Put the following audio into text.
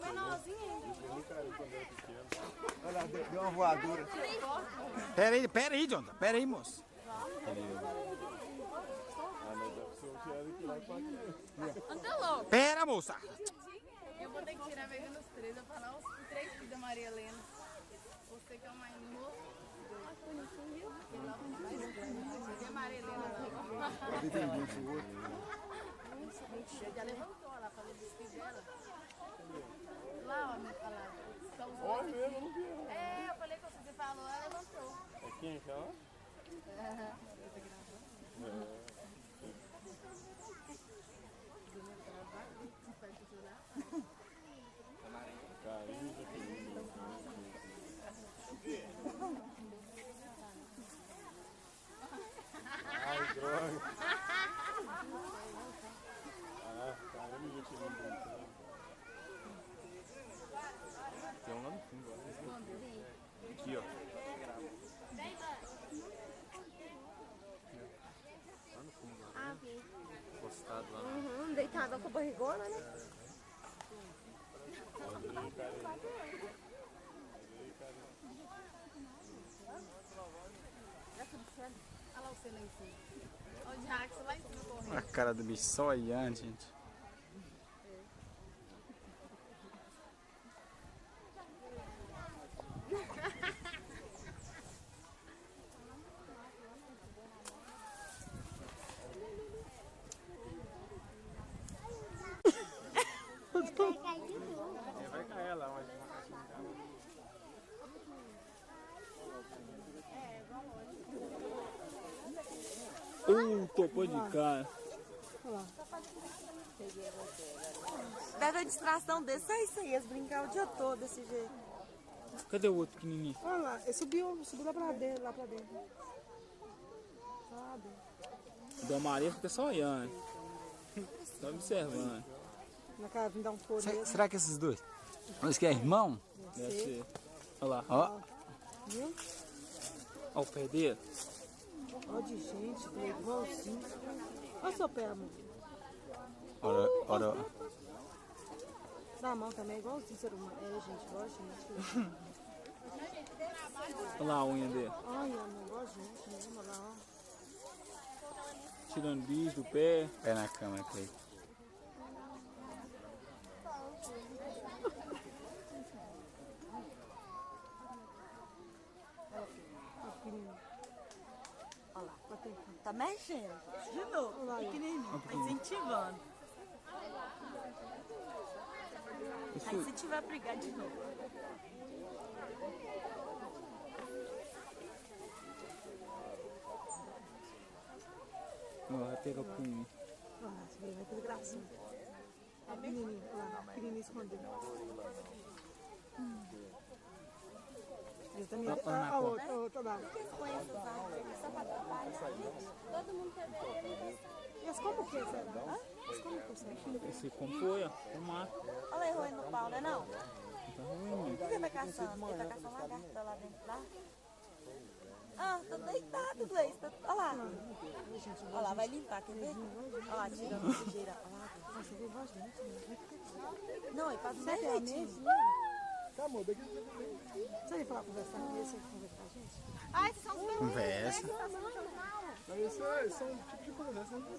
menorzinho ainda. Eu nunca vi quando era pequeno. Olha lá, deu uma voadora. Pera aí, Jonathan. Pera aí, moço. Ah, mas deve ser o que era que vai pra aqui. Anda louco. Pera, moça. Eu vou ter que tirar pegando os três. Eu vou falar os três filhos da Maria Helena. Você que é o mais novo. Você é Maria Helena, não. Aqui tem muito o outro. Já levantou lá, falei dos filhos dela. Lá, ó, me falaram. Olha mesmo, eu não vi. É, eu falei que você falou, ela levantou. É quem aquela? Carinho, ai, droga. Ah, caramba, que lindo. Tem um lá no fundo, ó. Aqui, ó. Lá no fundo, ó. Ah, vi. Postado lá. Uhum, deitada com a barrigona, né? Olha lá o seu lá em cima. Olha o Jackson lá em cima correndo. A cara do bicho só olhando, gente. Vai cair lá, mas uma caixinha de água. Topou de cara. Deve a distração desse, é isso aí, eles brincavam o dia todo desse jeito. Cadê o outro pequenininho? Olha lá, ele subiu lá pra dentro, Sabe? Da Maria fica só olhando. Só observando. Na cara, vim dar um foro nele. Será que esses dois? Eles que é irmão? Deve ser. Olha lá, ó. Viu? Ó o pé dele. Olha de gente, é igualzinho. Olha o seu pé, amor. Olha. Na mão também é igualzinho, ser humano. É, gente, igual a gente. Olha lá a unha dele. Ai, amor, igual a gente mesmo, olha lá, ó. Tirando bicho do pé. Pé na cama, Cleiton. Olha lá, tá mexendo. De novo, pequenininho, tá incentivando. Aí se tiver brigar de novo. Ó, vai pegar o punho. Olha lá, você vai fazer gracinha. Olha pequenininho, olha lá, pequenininho escondido. Ele também. A outra lá. Todo mundo quer ver ele. Mas como que será? Mas como que será? Esse compõe, ó. Com mato. Olha aí, roendo no pau, né não? Tá ruim. O que ele tá caçando? Ele tá caçando lagarta lá dentro lá? Ah, tô deitado, Gleice. Olha lá. Olha lá, vai limpar, quer ver? Olha lá, tirando a sujeira. Olha lá. Nossa, eu vou gente, né? Não, ele faz um jeitinho. Calma, daqui. Você ia falar conversar com ele, você conversar com a gente? Ai, vocês são os Conversa. Mas isso é um tipo de conversa, não é?